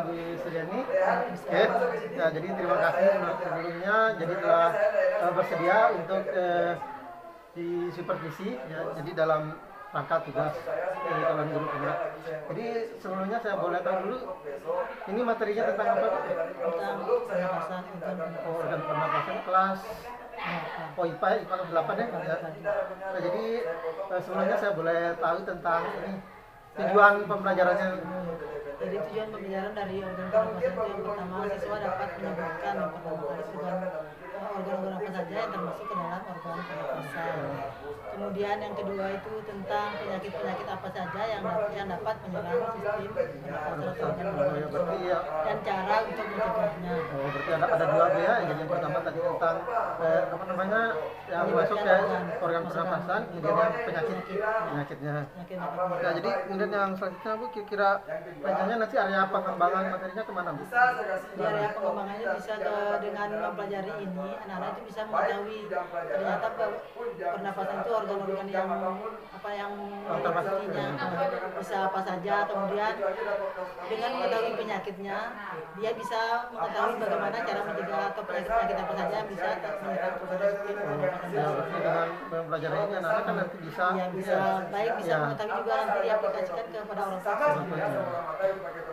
Bu Suryani. Oke, ya, jadi terima kasih sebelumnya. Jadi telah bersedia untuk disupervisi, ya, jadi dalam rangka tugas calon guru penggerak. Jadi sebelumnya saya boleh tahu dulu, ini materinya tentang apa? Tentang pernapasan Organ pernapasan kelas IPA 8 ya. Nah, jadi sebelumnya saya boleh tahu tentang ini tujuan pembelajarannya. Jadi tujuan pembelajaran dari organ pernapasan itu yang pertama siswa dapat menyebutkan yang pertama kali organ-organ apa saja yang termasuk ke dalam organ pernapasan. Kemudian yang kedua itu tentang penyakit-penyakit apa saja yang dapat menyerang sistem pernapasan dan cara untuk mencegahnya. Oh, berarti ada dua ya. Jadi yang pertama tadi tentang apa namanya yang masuk ke organ pernapasan, kemudian yang penyakitnya. Nah, jadi kemudian yang selanjutnya Bu, kira-kira rencananya nanti area pengembangan materinya kemana Bu? Di area pengembangannya bisa dengan mempelajari ini, anak-anak itu bisa mengetahui ternyata pernapasan itu organ-organ yang pastinya bisa apa saja. Kemudian dengan mengetahui penyakitnya, dia bisa mengetahui bagaimana cara mencegah atau penyakit-penyakit apa saja yang bisa menyerang kepada sistem pernapasan. Dengan mempelajari ini anak-anak kan nanti bisa bisa mengetahui juga nanti diaplikasikan kepada orang tua.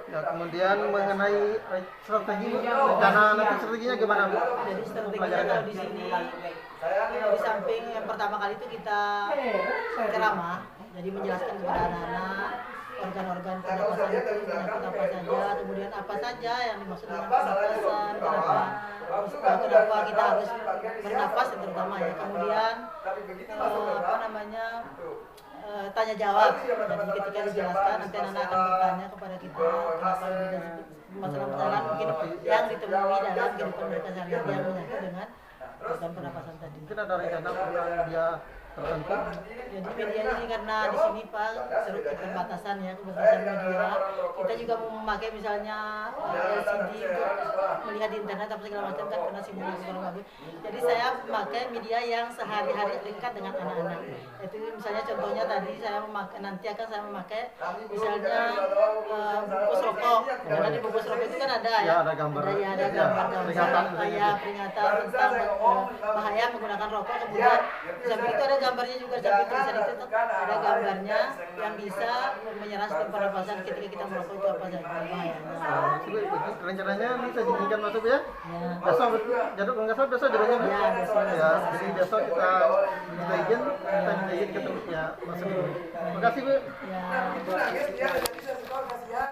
Ya, kemudian mengenai strategi rencana nanti strateginya gimana Bu? Jadi strateginya kalau di sini di samping yang pertama kali itu kita ceramah, jadi menjelaskan kepada anak-anak organ-organ pernapasan itu penyakit apa saja, kemudian apa saja yang dimaksud dengan pernapasan, kenapa kita harus bernapas terutama ya, kemudian tanya jawab. Jadi ketika dijelaskan nanti anak-anak akan bertanya kepada kita kenapa masalah-masalah mungkin yang ditemui dalam kehidupan mereka sehari-hari yang menyangkut dengan organ pernapasan tadi. Mungkin ada rencana program dia tertentu. Jadi medianya ini karena di sini Pak keterbatasan media. Kita juga mau memakai misalnya LCD untuk melihat di internet apa segala macam kan karena simulasi kurang bagus. Jadi saya memakai media yang sehari-hari dekat dengan anak-anak. Itu misalnya contohnya tadi nanti akan saya memakai misalnya bungkus rokok. Karena di bungkus rokok itu kan ada ada gambar. Ada gambar peringatan tentang bahaya menggunakan rokok. Kemudian di samping itu ada gambarnya juga, sampai tulisan itu ada gambarnya yang bisa menyerang sistem pernapasan ketika kita merokok itu apa saja bahayanya. Rencananya bisa dijadikan masuk ya? Besok nggak salah besok jadinya Bu? Ya, besok. Ya, jadi besok kita izin ketemu ya masuk dulu. Terima kasih Bu. Ya.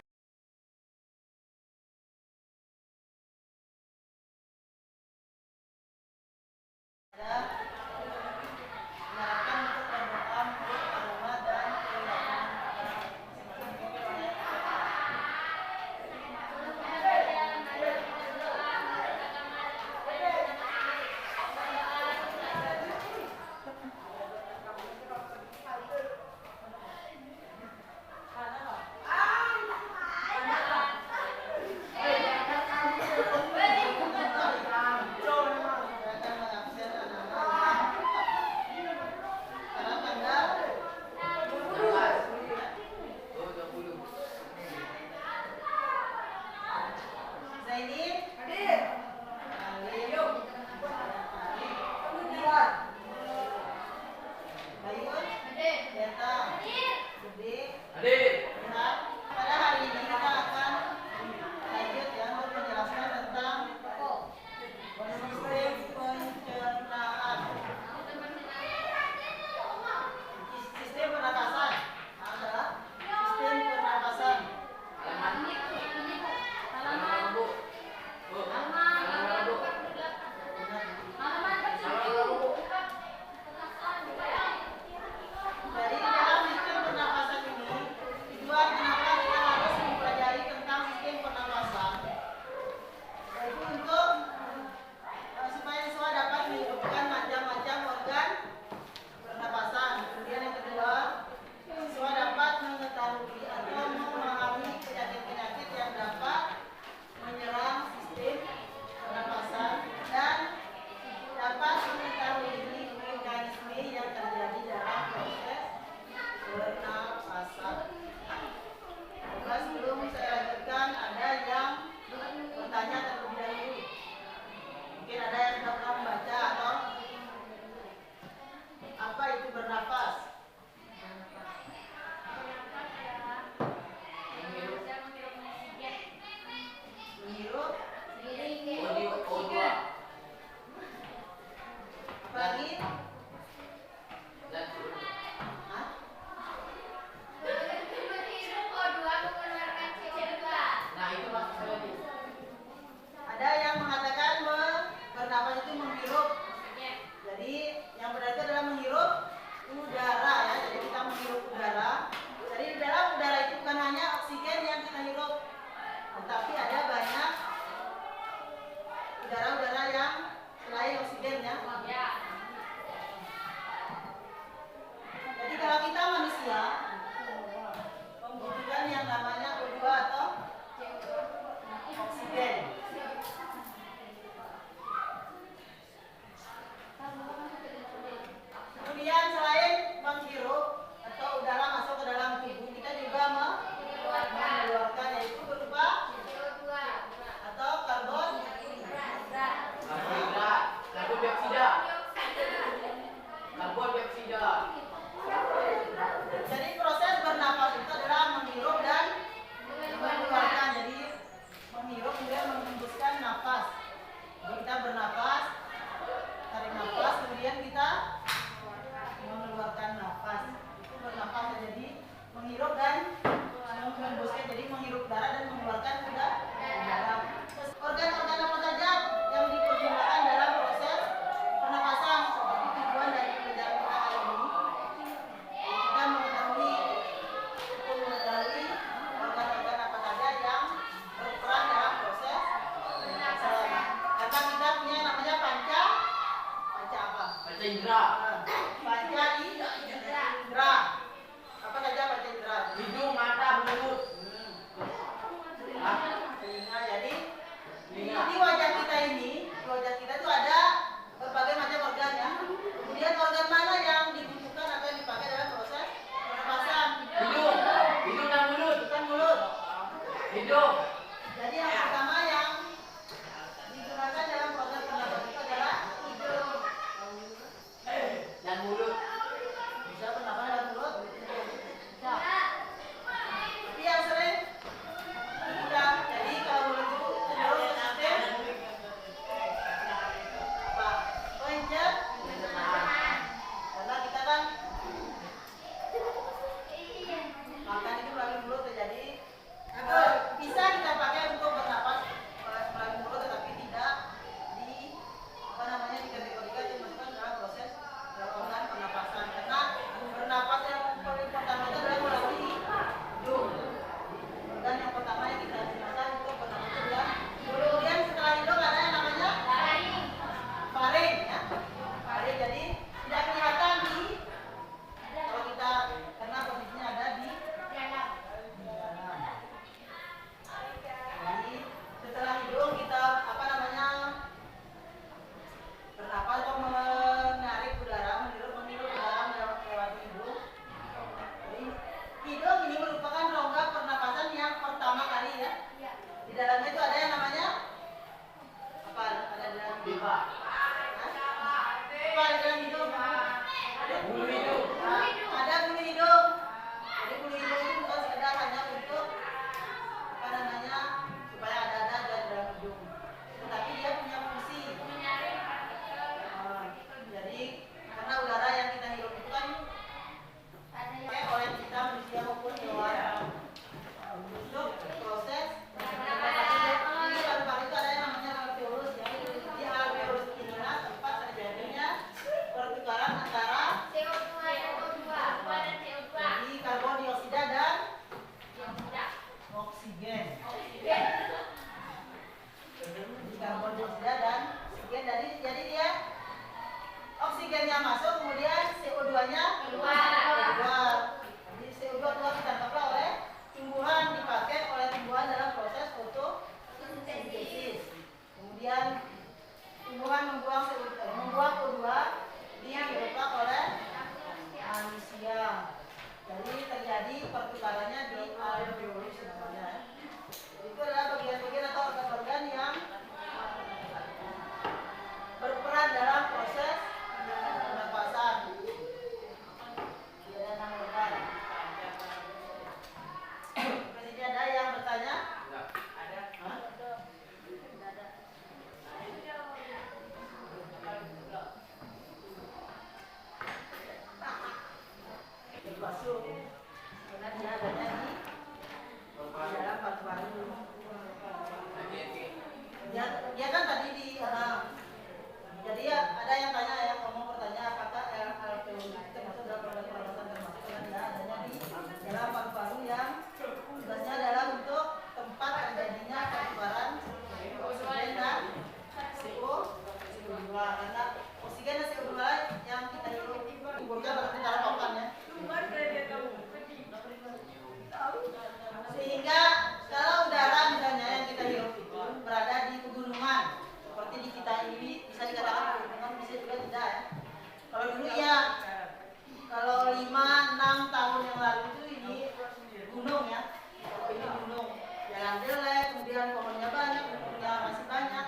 oksigen, pohonnya banyak, bentuknya masih banyak.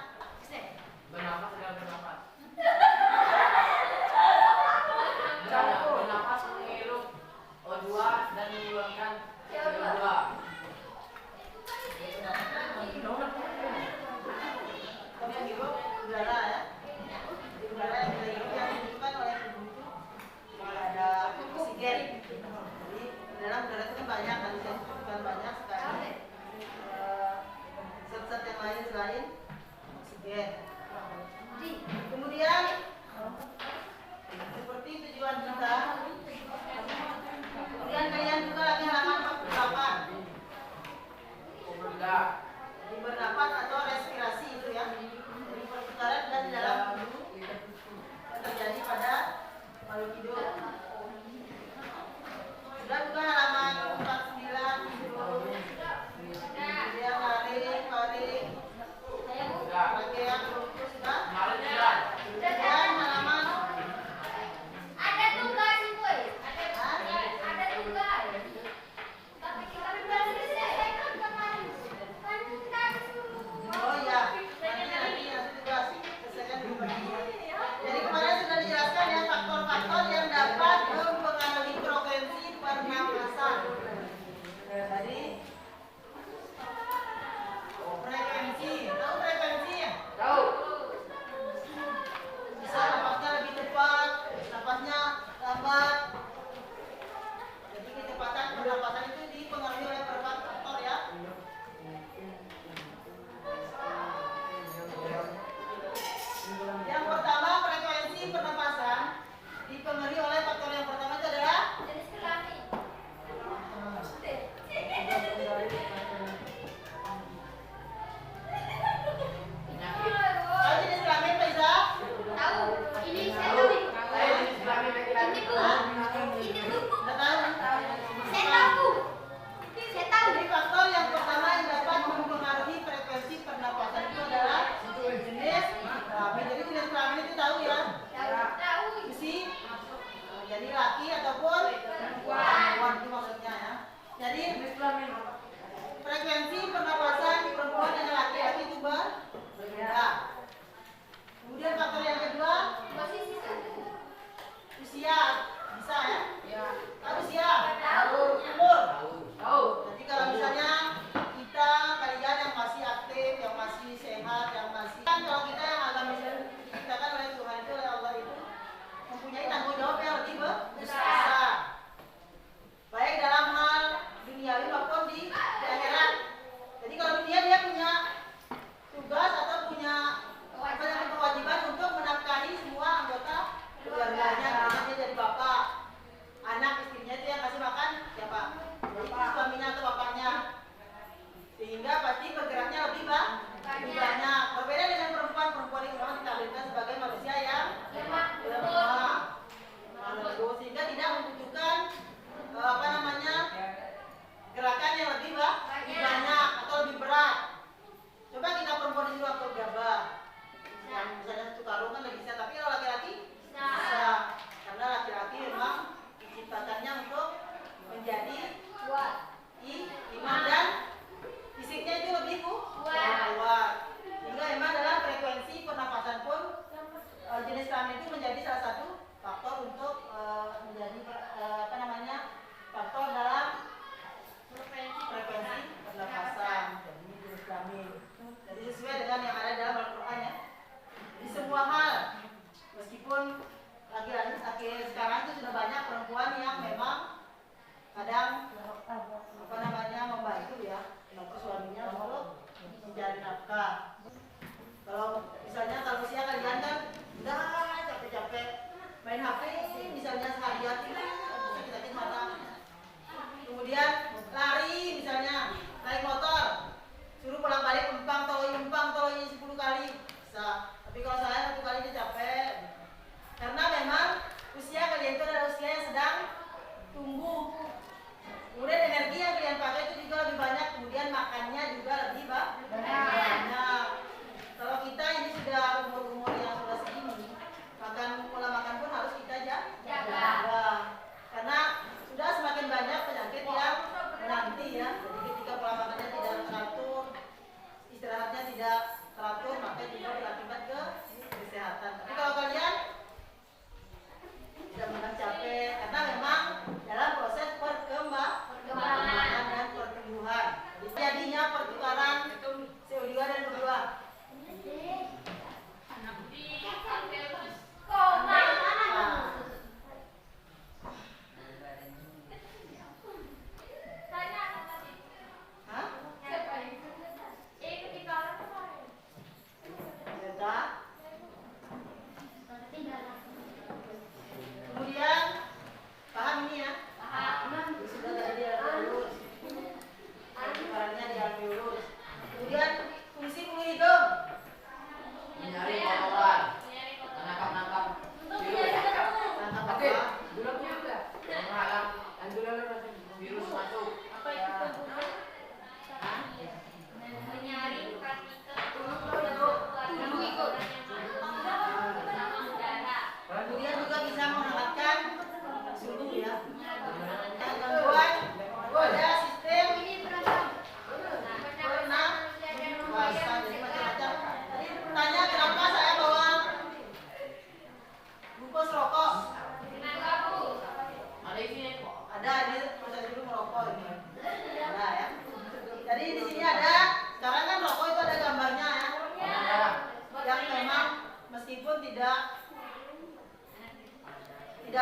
Bernapas segala bernapas. Campur. Bernapas menghirup O2 dan mengeluarkan CO2. Kami hirup udara ya. Udara yang kita hirup yang dibutuhkan oleh tubuh itu ada oksigen. Jadi dalam udara itu kan banyak, kan bukan banyak sekali.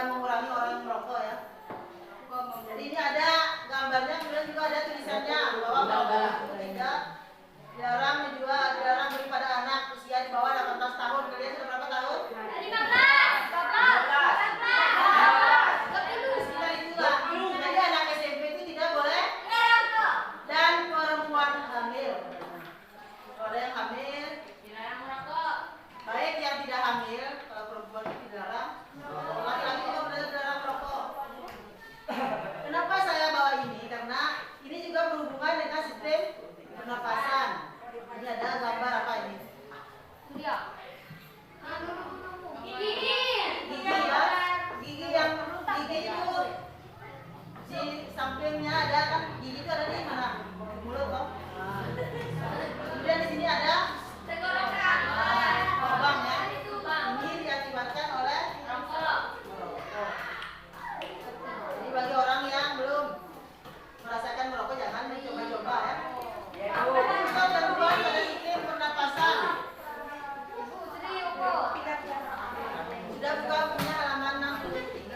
dan mengurangi orang yang merokok ya. Jadi ini ada gambarnya, kemudian juga ada tulisannya bahwa merokok itu tidak dilarang menjual, dilarang beri pada anak usia di bawah 18 tahun. Kalian sudah berapa tahun? 15. Jadi anak SMP itu tidak boleh, dan perempuan hamil. Kalau ada yang hamil, baik yang tidak hamil, kalau perempuan itu dilarang, laki-laki juga benar dilarang merokok. Kenapa saya bawa ini? Karena ini juga berhubungan dengan sistem pernapasan. Ini ada gambar apa ini? Gigi ya, gigi itu di sampingnya ada kan, gigi itu ada di mana? Di mulut toh. Kemudian di sini ada lubang ya. Ini diakibatkan oleh merokok. Jadi bagi orang yang belum merasakan merokok jangan mencoba-coba ya. Kita gangguan pada sistem pernapasan. Sudah buka punya halaman 63.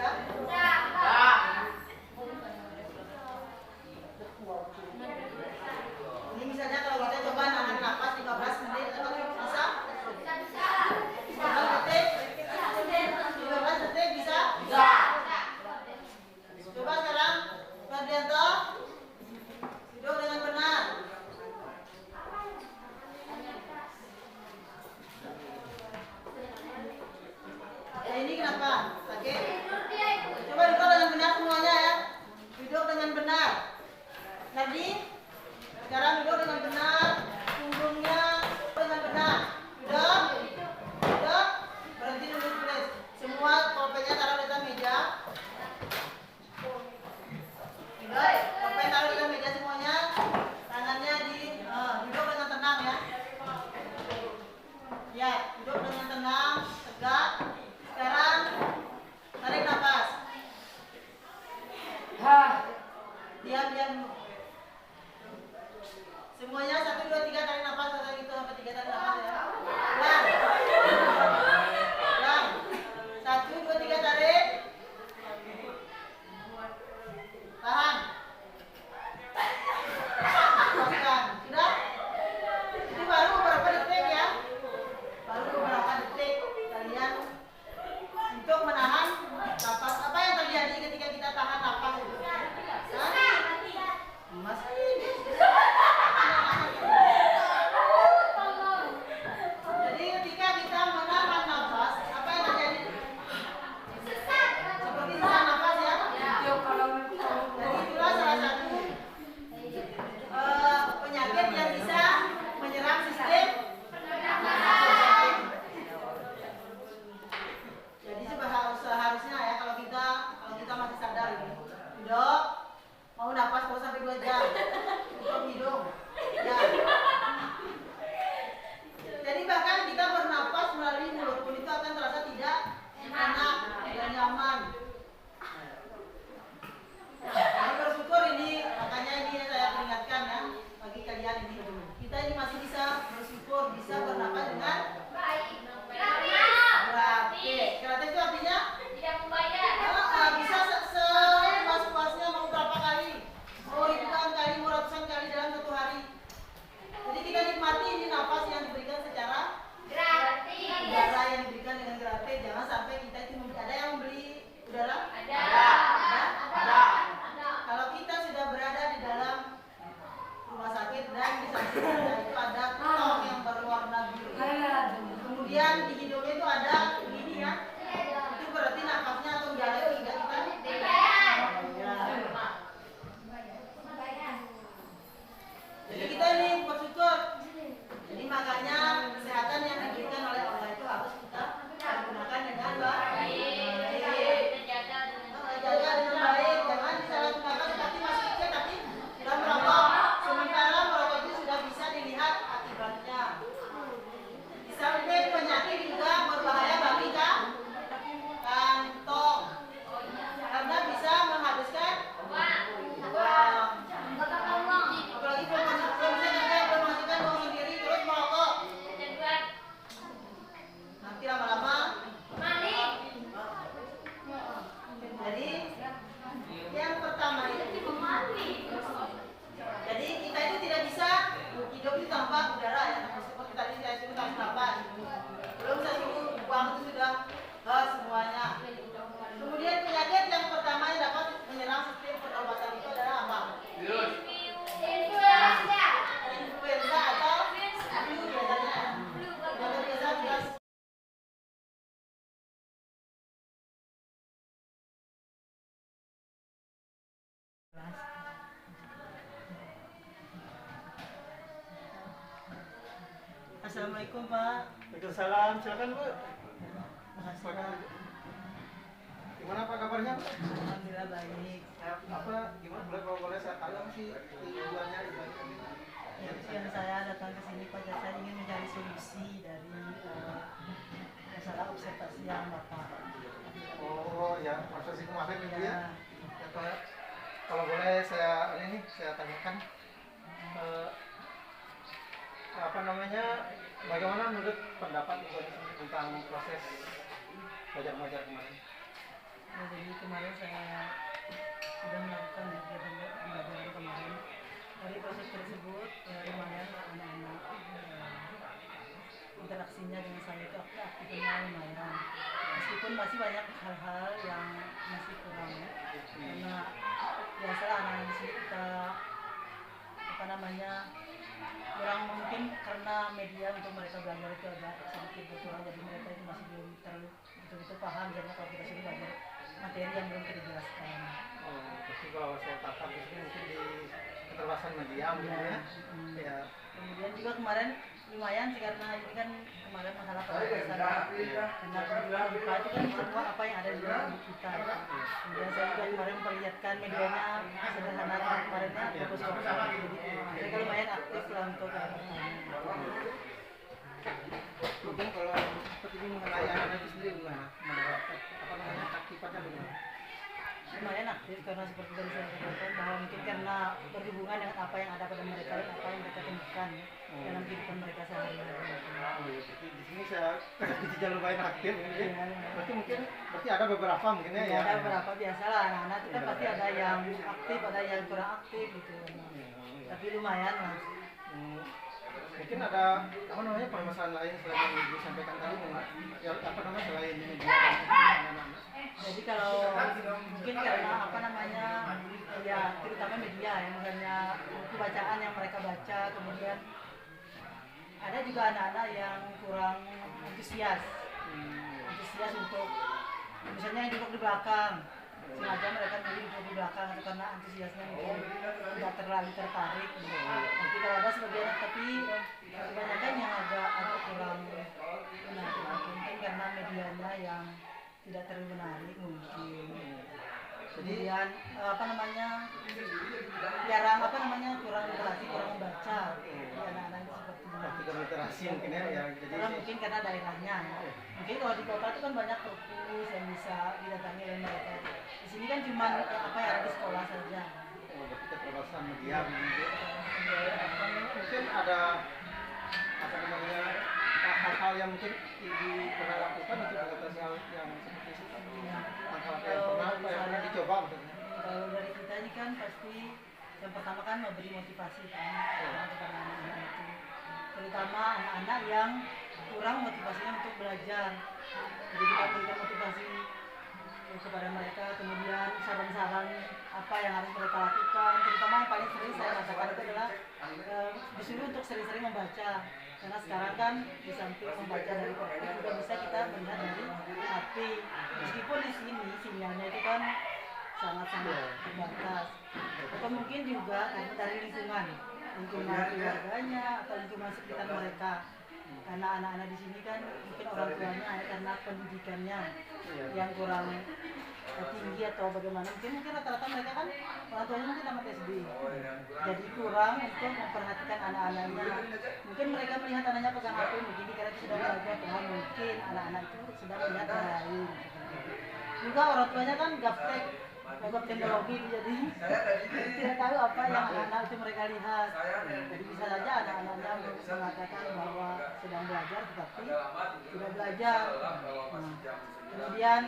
Ini misalnya kalau kita coba nahan napas 15 menit atau bisa 15 detik bisa? Coba sekarang Ferdianto duduk dengan benar. Ini kenapa? Sakit? Coba duduk dengan benar semuanya ya. Duduk dengan benar. Tadi sekarang duduk dengan benar. Punggungnya dengan benar. Duduk. Duduk. Berhenti dulu please. Semua topengnya taruh di atas meja. Duduk. Topeng taruh di atas meja semuanya. Tangannya duduk dengan tenang ya. Ya, duduk dengan tenang, tegak. Sekarang tarik nafas. Diam. Semuanya 1, 2, 3 tarik nafas. 1, 2, 3 tarik nafas ya. Ulang. 1, 2, 3 tarik. Tahan. Lepaskan. Sudah? Ini baru beberapa detik ya. Baru beberapa detik kalian untuk menahan nafas. Apa yang terjadi ketika kita tahan nafas itu? Jadi ketika kita menahan nafas, apa yang terjadi? Seperti tahan nafas ya. Jadi itulah salah satu penyakit yang bisa menyerang sistem pernapasan. Jadi seharusnya ya kalau kita masih sadar gitu. Duduk, mau napas mau sampai 2 jam. Tutup hidung. Ya. Jadi bahkan kita bernapas melalui mulut pun itu akan terasa tidak enak, tidak nyaman. Nah, bersyukur ini, makanya ini saya peringatkan ya bagi kalian ini. Kita ini masih bisa bersyukur, bisa bernapas dengan gratis. Gratis itu artinya bisa sepuas-puasnya, mau berapa kali, mau ribuan kali, mau ratusan kali dalam 1 hari. Jadi kita nikmati ini nafas yang diberikan secara gratis, udara yang diberikan dengan gratis. Jangan sampai kita itu ada yang membeli udara? Ada. Kalau kita sudah berada di dalam rumah sakit dan di samping kita itu ada tong yang berwarna biru. Kemudian di hidungnya itu ada gini ya. Itu berarti nafasnya atau udara itu tidak kita. Jadi kita ini bersyukur. Jadi makanya kesehatan yang diberikan oleh Allah itu harus kita gunakan dengan baik. Jaga dengan baik, jangan disalahgunakan seperti masih kecil tapi sudah merokok. Sementara merokok itu sudah bisa dilihat akibatnya. Di samping penyakit juga berbahaya bagi kantong karena bisa menghabiskan uang. Apalagi belum menghasilkan uang sendiri terus merokok. Assalamualaikum Pak. Waalaikumsalam, silakan Bu. Makasih Pak. Gimana Pak kabarnya? Alhamdulillah baik. Apa gimana kalau boleh saya tahu sih tujuannya itu? Ya, tujuan saya datang ke sini Pak, saya ingin mencari solusi dari masalah observasi yang Bapak. Oh ya, proses kemarin itu ya. Ya. Ya, Pak. Kalau boleh saya tanyakan apa namanya, bagaimana menurut pendapat Ibu tentang proses belajar kemarin? Ya, jadi kemarin saya sudah melakukan pembelajaran kemarin. Dari proses tersebut lumayan anak-anak interaksinya dengan saya itu aktifnya lumayan. Meskipun masih banyak hal-hal yang masih kurang, karena biasalah anak-anak di sini kita kurang, mungkin karena media untuk mereka belajar itu agak sedikit berkurang, jadi mereka itu masih belum terlalu betul-betul paham karena kalau kita sudah belajar materi yang belum kita jelaskan. Oh, pasti kalau saya tangkap di sini mungkin di keterbatasan media mungkin ya. Ya. Kemudian juga kemarin lumayan sih, karena ini kan kemarin masalah pengawasan, karena kebetulan buka itu kan semua apa yang ada di dalam kita. Kemudian saya juga kemarin memperlihatkan medianya sederhana kemarinnya bagus-bagus, jadi mereka lumayan aktif lah untuk Mungkin kalau seperti ini mengenai anak-anak itu sendiri gimana? Apa namanya, aktivitasnya bagaimana? lumayan aktif, karena seperti tadi saya katakan bahwa mungkin karena berhubungan dengan apa yang ada pada mereka dan apa yang mereka temukan dalam kehidupan mereka sehari-hari. Oh, iya. Di sini saya tidak lumayan aktif mungkin. Berarti ada beberapa mungkin ya. Ada beberapa, biasalah anak-anak itu kan pasti ada yang aktif, ada yang kurang aktif gitu. Tapi lumayan lah. Mungkin ada apa namanya permasalahan lain selain yang disampaikan tadi, ya, apa namanya, selain media dan anak-anak. Jadi kalau mungkin karena apa namanya, ya terutama media ya, misalnya buku bacaan yang mereka baca, kemudian ada juga anak-anak yang kurang antusias untuk misalnya yang duduk di belakang, sengaja mereka milih duduk di belakang atau karena antusiasnya mungkin tidak terlalu tertarik. Tapi kalau ada sebagian, tapi kebanyakan yang agak kurang menarik, mungkin karena medianya yang tidak terlalu menarik mungkin. Kemudian kurang literasi, kurang membaca anak-anak itu seperti ini. Kurang literasi mungkin ya. Jadi Karena mungkin karena daerahnya ya. Mungkin kalau di kota itu kan banyak perpus yang bisa didatangi oleh mereka. Di sini kan cuma apa yang ada di sekolah saja. berarti keterbatasan media mungkin ada apa namanya, hal-hal yang mungkin Ibu pernah lakukan untuk mengatasi hal yang seperti itu, hal-hal yang pernah dicoba maksudnya. Kalau dari kita ini kan pasti yang pertama kan memberi motivasi kan kepada anak-anak itu, terutama anak-anak yang kurang motivasinya untuk belajar. Jadi kita berikan motivasi kepada mereka, kemudian saran-saran apa yang harus mereka lakukan. Terutama yang paling sering saya rasakan itu adalah disuruh untuk sering-sering membaca, karena sekarang kan di samping membaca dari kertas juga bisa kita melihat dari HP. Meskipun di sini sinyalnya itu kan sangat-sangat terbatas, atau mungkin juga karena dari lingkungan keluarganya atau lingkungan sekitar mereka. Karena anak-anak di sini kan mungkin orang tuanya ya, karena pendidikannya yang kurang tinggi atau bagaimana, mungkin rata-rata mereka kan orang tuanya mungkin tamat SD, jadi kurang untuk memperhatikan anak-anaknya. Mungkin mereka melihat anaknya pegang HP, mungkin dikira sudah belajar, padahal mungkin anak-anak itu sedang melihat hal lain. Juga orang tuanya kan gaptek teknologi, jadi tidak tahu apa yang anak-anak itu mereka lihat. Jadi bisa saja anak-anaknya mengatakan bahwa sedang belajar tetapi tidak belajar. Kemudian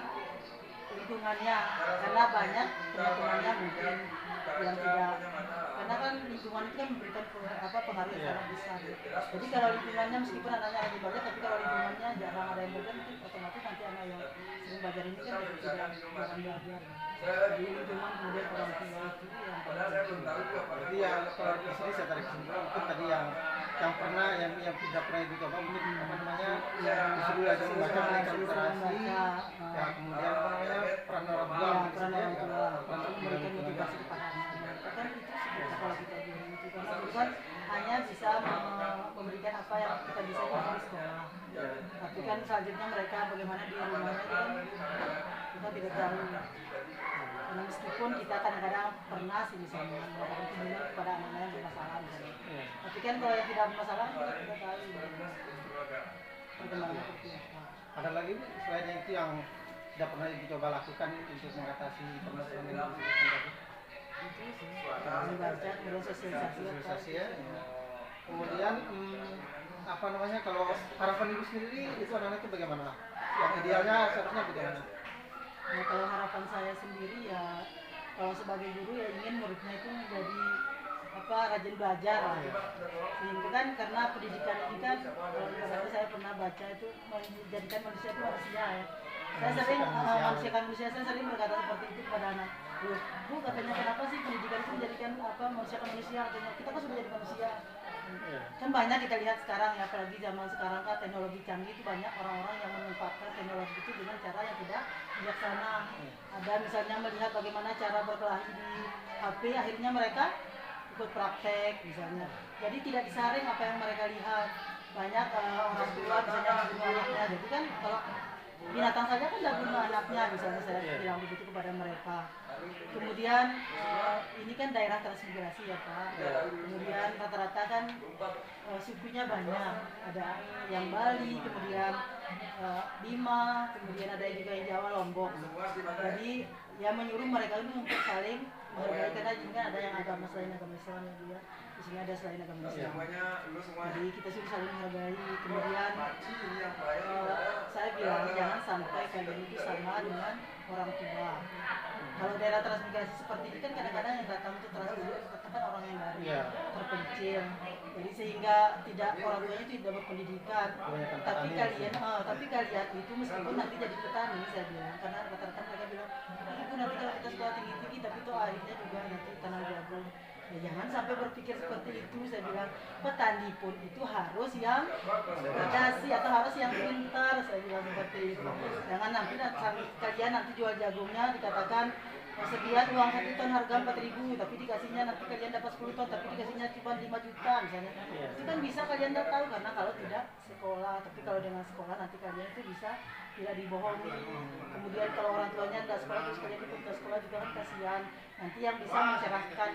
lingkungannya, karena banyak teman-temannya mungkin yang tidak, karena kan lingkungan itu kan memberikan pengaruh yang sangat besar. Jadi kalau lingkungannya meskipun anaknya lagi belajar, tapi kalau lingkungannya jarang ada yang belajar, mungkin otomatis nanti anak yang sering belajar ini kan tidak jarang belajar. Jadi lingkungan kemudian orang tua itu yang Jadi yang kalau di sini saya tarik kesimpulan, mungkin tadi yang pernah yang tidak pernah Ibu coba, mungkin apa namanya, disuruh belajar membaca, belajar literasi, ya kemudian apa namanya, peran orang tua, memberikan motivasi kepada anak-anak. Kan itu sebenarnya kalau kita bilang itu kan hanya bisa memberikan apa yang kita bisa di sekolah. Tapi kan selanjutnya mereka bagaimana di rumahnya itu kan kita tidak tahu. Karena meskipun kita kadang-kadang pernah sih misalnya melakukan kunjungan kepada anak-anak yang bermasalah misalnya. Tapi kan kalau yang tidak bermasalah kita tidak tahu perkembangan seperti apa. Ada lagi Bu, selain itu yang tidak pernah dicoba lakukan untuk mengatasi permasalahan yang disebutkan tadi? Itu sih, membaca, kemudian Sosialisasi ya. Kemudian apa namanya, kalau harapan ibu sendiri itu anak-anak itu bagaimana? Yang idealnya seharusnya bagaimana? Nah, kalau harapan saya sendiri ya, kalau sebagai guru ya ingin muridnya itu menjadi rajin belajar lah. Sehingga kan karena pendidikan ini kan, kalau saya pernah baca itu menjadikan manusia itu manusia ya. Saya sering manusiakan manusia, saya sering berkata seperti itu kepada anak. Bu, katanya kenapa sih pendidikan itu menjadikan manusia manusia? Katanya kita kan sudah jadi manusia. Kan banyak kita lihat sekarang ya, apalagi zaman sekarang kan teknologi canggih itu banyak orang-orang yang memanfaatkan teknologi itu dengan cara yang tidak bijaksana. Ada misalnya melihat bagaimana cara berkelahi di HP, akhirnya mereka ikut praktek misalnya. Jadi tidak disaring apa yang mereka lihat. Banyak orang tua misalnya membunuh anaknya. Jadi kan kalau binatang saja kan tidak bunuh anaknya, misalnya saya bilang begitu kepada mereka. Kemudian ini kan daerah transmigrasi ya Pak. Kemudian rata-rata kan sukunya banyak. Ada yang Bali, kemudian Bima, kemudian ada juga yang Jawa, Lombok. Jadi ya menyuruh mereka itu untuk saling menghargai, karena juga ada yang agama selain agama Islam juga. Di sini ada selain agama Islam. Jadi kita suruh saling menghargai. Kemudian saya bilang jangan sampai kalian itu sama dengan orang tua. Kalau daerah transmigrasi seperti ini kan kadang-kadang yang datang itu transmigrasi kan orang yang baru, terpencil. Jadi sehingga tidak, orang tuanya itu tidak berpendidikan. Tapi kalian itu meskipun nanti jadi petani, saya bilang, karena rata-rata mereka bilang, ibu nanti kalau kita sekolah tinggi-tinggi tapi itu akhirnya juga nanti tanam jagung. Ya jangan sampai berpikir seperti itu, saya bilang. Petani pun itu harus yang berdasi atau harus yang pintar, saya bilang seperti itu. Jangan nanti kalian nanti jual jagungnya dikatakan sekian uang 1 ton harga 4.000, tapi dikasihnya nanti kalian dapat 10 ton tapi dikasihnya cuma 5 juta misalnya. Itu kan bisa kalian tidak tahu karena kalau tidak sekolah. Tapi kalau dengan sekolah nanti kalian itu bisa tidak dibohongi. Kemudian kalau orang tuanya tidak sekolah terus kalian ikut ke sekolah juga kan kasihan. Nanti yang bisa mencerahkan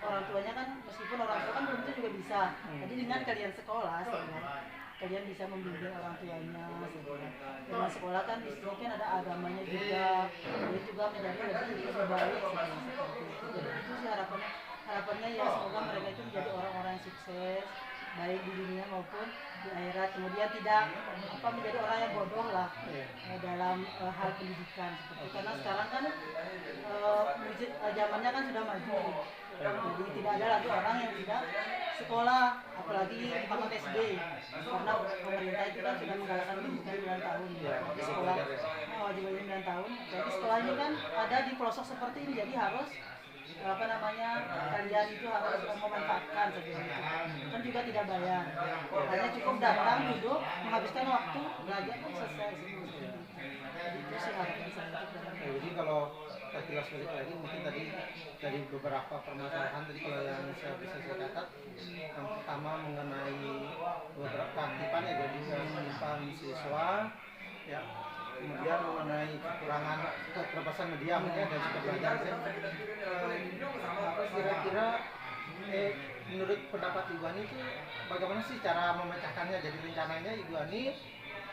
orang tuanya kan, meskipun orang tua kan belum tentu juga bisa. Jadi dengan kalian sekolah, kalian bisa membimbing orang tuanya. Dengan sekolah kan di sini kan ada agamanya juga, jadi juga menjadi lebih baik seperti itu. Jadi itu sih harapannya ya, semoga mereka itu menjadi orang-orang yang sukses baik di dunia maupun di akhirat. Kemudian tidak menjadi orang yang bodoh lah dalam hal pendidikan seperti. Karena sekarang kan zamannya kan sudah maju. Jadi tidak ada lagi orang yang tidak sekolah, apalagi tamat SD. Karena pemerintah itu kan sudah menggalakkan pendidikan 9 tahun. Jadi sekolah wajib 9 tahun. Jadi sekolah ini kan ada di pelosok seperti ini, jadi harus kalian itu harus memanfaatkan seperti itu. Kan juga tidak bayar, hanya cukup datang duduk menghabiskan waktu belajar kan selesai. Jadi itu sih harapan saya. Jadi kalau kita jelas balik lagi, mungkin tadi dari beberapa permasalahan tadi kalau yang saya bisa catat, yang pertama mengenai beberapa keaktifan ya, jadi menyimpan siswa ya, kemudian mengenai kekurangan keterbatasan media dan juga belajar. Kira-kira menurut pendapat Ibu Ani itu bagaimana sih cara memecahkannya? Jadi rencananya Ibu Ani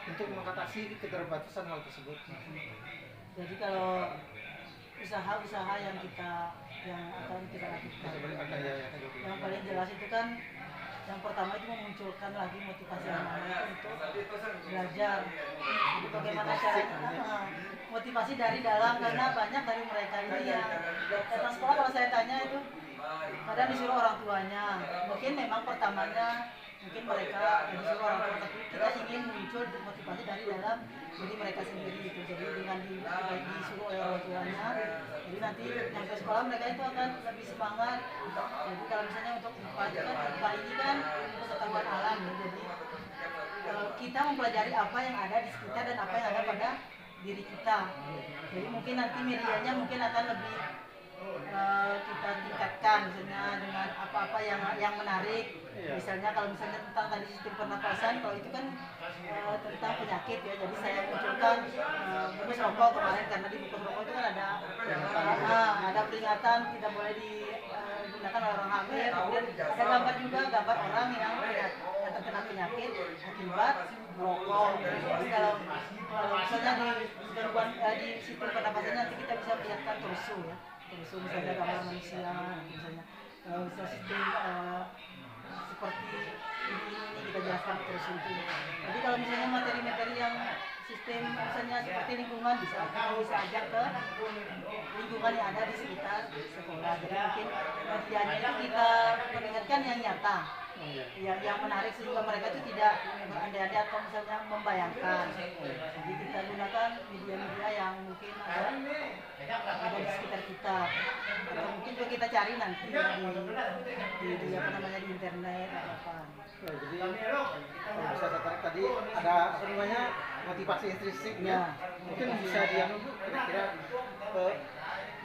untuk mengatasi keterbatasan hal tersebut. Jadi kalau usaha-usaha yang akan kita lakukan, yang paling jelas itu kan yang pertama itu memunculkan lagi motivasi anak-anak untuk belajar. Jadi bagaimana caranya motivasi dari dalam, karena banyak dari mereka ini yang datang sekolah kalau saya tanya itu kadang disuruh orang tuanya. Mungkin memang pertamanya mungkin mereka disuruh orang tua, tapi kita ingin muncul motivasi dari dalam diri mereka sendiri gitu. Jadi dengan disuruh oleh orang tuanya, jadi nanti yang ke sekolah mereka itu akan lebih semangat. Jadi kalau misalnya untuk IPA ini kan pengetahuan alam ya. Jadi kita mempelajari apa yang ada di sekitar dan apa yang ada pada diri kita. Jadi mungkin nanti medianya mungkin akan lebih kita tingkatkan misalnya dengan apa-apa yang menarik. Misalnya kalau misalnya tentang tadi sistem pernapasan, kalau itu kan tentang penyakit ya, jadi saya munculkan bonus rokok kemarin karena di buku rokok itu kan ada peringatan tidak boleh digunakan oleh orang hamil. Kemudian ada gambar juga, gambar orang yang terkena penyakit akibat merokok. Jadi kalau misalnya di gangguan di sistem pernapasan nanti kita bisa melihatkan torso ya, torso misalnya gambar manusia, misalnya misalnya sistem seperti ini kita jelaskan terus itu. Jadi kalau misalnya materi-materi yang sistem misalnya seperti lingkungan kita bisa ajak ke lingkungan yang ada di sekitar sekolah. Jadi mungkin medianya itu kita perlihatkan yang nyata, yang menarik sehingga mereka itu tidak berandai-andai atau misalnya membayangkan. Jadi kita gunakan media-media yang mungkin ada di sekitar kita, atau mungkin juga kita cari nanti di apa namanya di internet atau apa. Jadi kalau bisa tertarik tadi ada apa namanya motivasi intrinstiknya, mungkin bisa dianu Bu, kira-kira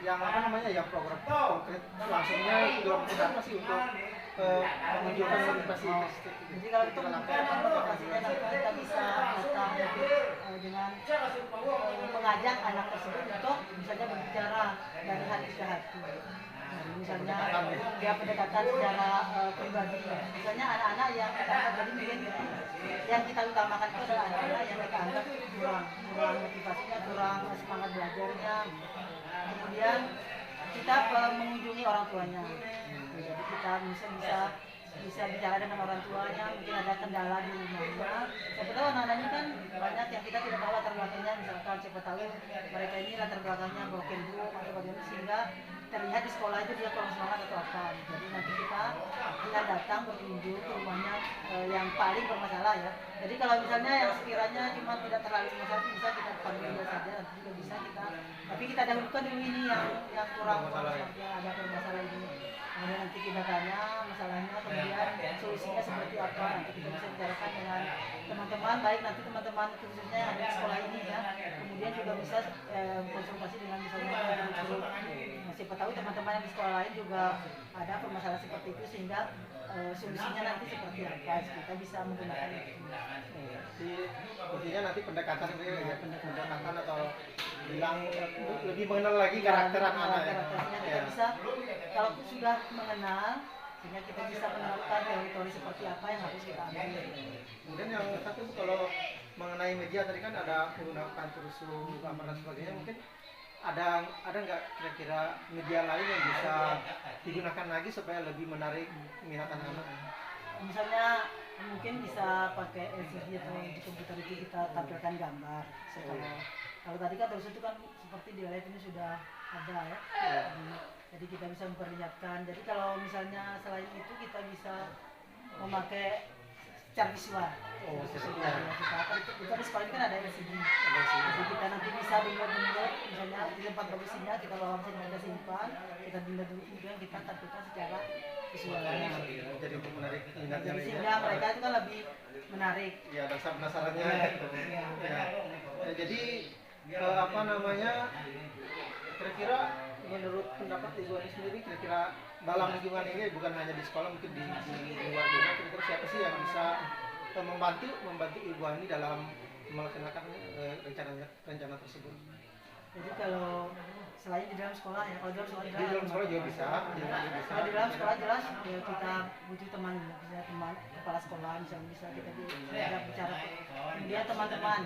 yang apa namanya yang program konkret langsungnya itu dalam apa sih untuk menunjukkan motivasi intrinstik. Jadi kalau itu motivasinya nanti kita bisa datang dengan mengajak anak tersebut untuk misalnya berbicara dari hati ke hati. Misalnya dia pendekatan secara pribadi. Misalnya anak-anak yang kita anggap tadi mungkin yang kita utamakan itu adalah anak-anak yang kita anggap kurang motivasinya, kurang semangat belajarnya. Kemudian kita mengunjungi orang tuanya. Jadi kita bisa bicara dengan orang tuanya, mungkin ada kendala di rumahnya. Siapa tahu anak-anaknya kan banyak yang kita tidak tahu latar belakangnya, misalkan siapa tahu mereka ini latar belakangnya broken home atau bagaimana, sehingga terlihat di sekolah itu dia kurang semangat atau apa. Jadi nanti kita datang berkunjung ke rumahnya yang paling bermasalah ya. Jadi kalau misalnya yang sekiranya cuma tidak terlalu masalah, bisa kita panggil dia saja, nanti juga bisa kita. Tapi kita dahulukan dulu ini yang kurang ada permasalahan ini. Kemudian nanti kita tanya masalahnya, kemudian solusinya seperti apa. Nanti kita bisa bicarakan dengan teman-teman, baik nanti teman-teman khususnya yang ada di sekolah ini ya. Kemudian juga bisa konsultasi dengan misalnya guru-guru. Siapa tahu teman-teman yang di sekolah lain juga ada permasalahan seperti itu, sehingga solusinya nanti seperti apa kita bisa menggunakan itu. Intinya nanti pendekatan ya, pendekatan atau bilang lebih mengenal lagi karakter anak-anak. Karakternya kita bisa, kalau sudah mengenal, sehingga kita bisa menemukan teori-teori seperti apa yang harus kita ambil. Kemudian yang satu kalau mengenai media tadi kan ada menggunakan tursu, gambar dan sebagainya, mungkin ada nggak kira-kira media lain yang bisa digunakan lagi supaya lebih menarik minat anak-anak? Misalnya mungkin bisa pakai LCD atau di komputer itu kita tampilkan gambar. Kalau tadi kan terus itu kan seperti di live ini sudah ada ya. Jadi kita bisa memperlihatkan. Jadi kalau misalnya selain itu kita bisa memakai secara visual. Kita di sekolah ini kan ada LCD. Jadi kita nanti bisa download misalnya di tempat bagusnya kita bawa misalnya kita simpan, kita download dulu, kemudian kita tampilkan secara visualnya. Jadi untuk menarik minatnya. Sehingga mereka itu kan lebih menarik. Ya, rasa penasarannya. Jadi apa namanya? Kira-kira menurut pendapat Ibu Ani sendiri, kira-kira dalam lingkungan ini bukan hanya di sekolah, mungkin di luar juga, kira-kira siapa sih yang bisa membantu Ibu Ani dalam melaksanakan rencana tersebut? Jadi kalau selain di dalam sekolah ya, kalau di dalam sekolah juga bisa. Kalau di dalam sekolah jelas ya kita butuh teman, misalnya teman kepala sekolah misalnya bisa kita bicara. Kemudian teman-teman.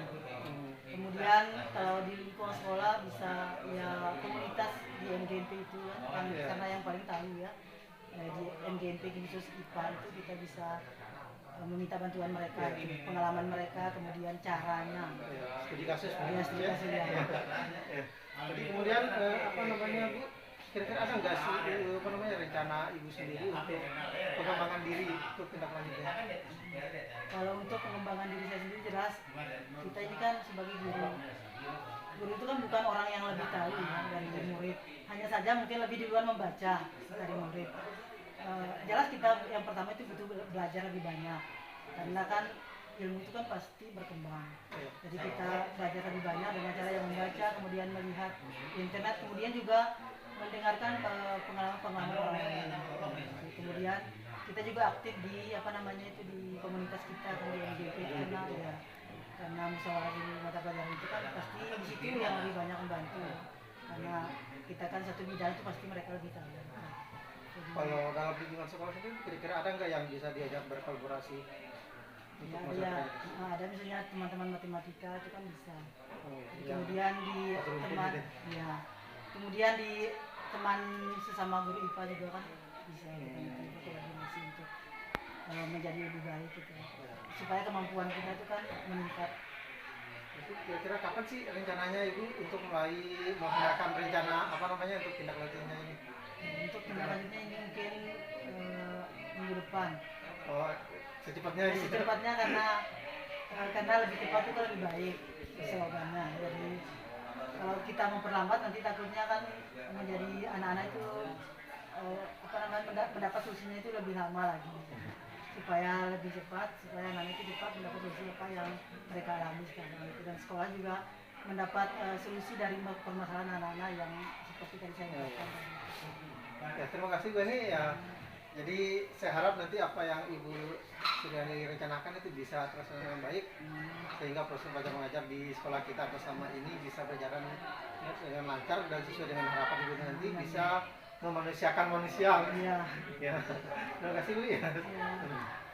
Kemudian kalau di lingkungan sekolah bisa ya komunitas di MGNP itu kan, karena yang paling tahu ya di MGNP khusus IPA itu kita bisa meminta bantuan mereka, pengalaman mereka, kemudian caranya. Studi kasus. Ya, studi kasus ya. Jadi kemudian apa namanya Bu? Kira-kira ada nggak sih apa namanya rencana Ibu sendiri untuk pengembangan diri untuk tindak lanjutnya? Kalau untuk pengembangan diri saya sendiri jelas kita ini kan sebagai guru. Guru itu kan bukan orang yang lebih tahu ya, dari murid. Hanya saja mungkin lebih duluan membaca dari murid. Jelas kita yang pertama itu butuh belajar lebih banyak. Karena kan ilmu itu kan pasti berkembang. Jadi kita belajar lebih banyak dengan cara yang membaca, kemudian melihat internet, kemudian juga mendengarkan pengalaman-pengalaman orang lain. Kemudian kita juga aktif di apa namanya itu di komunitas kita kemudian di DP karena musyawarah di mata pelajaran itu kan pasti di situ yang lebih banyak membantu karena kita kan satu bidang itu pasti mereka lebih tahu. Jadi, Kalau dalam lingkungan sekolah itu kira-kira ada nggak yang bisa diajak berkolaborasi untuk ada misalnya teman-teman matematika itu kan bisa. Oh, Jadi yang kemudian di teman ya kemudian di teman sesama guru IPA juga kan bisa kita berkoordinasi untuk menjadi lebih baik gitu supaya kemampuan kita itu kan meningkat. Itu kira-kira kapan sih rencananya Ibu untuk mulai menggunakan rencana apa namanya untuk tindak lanjutnya ini? Untuk tindak lanjutnya ini mungkin minggu depan. Oh, secepatnya ini. Secepatnya karena lebih cepat itu lebih baik slogannya. Jadi kalau kita memperlambat nanti takutnya kan menjadi anak-anak itu mendapat solusinya itu lebih lama lagi. Supaya lebih cepat, supaya anak itu cepat mendapat solusi apa yang mereka alami sekarang. Dan sekolah juga mendapat solusi dari permasalahan anak-anak yang seperti tadi saya katakan. Ya, terima kasih Bu Eni ya. Jadi saya harap nanti apa yang Ibu sudah direncanakan itu bisa terlaksana dengan baik sehingga proses belajar mengajar di sekolah kita bersama ini bisa berjalan dengan lancar dan sesuai dengan harapan Ibu nanti bisa memanusiakan manusia. Iya. Ya. Terima kasih Bu ya. Iya.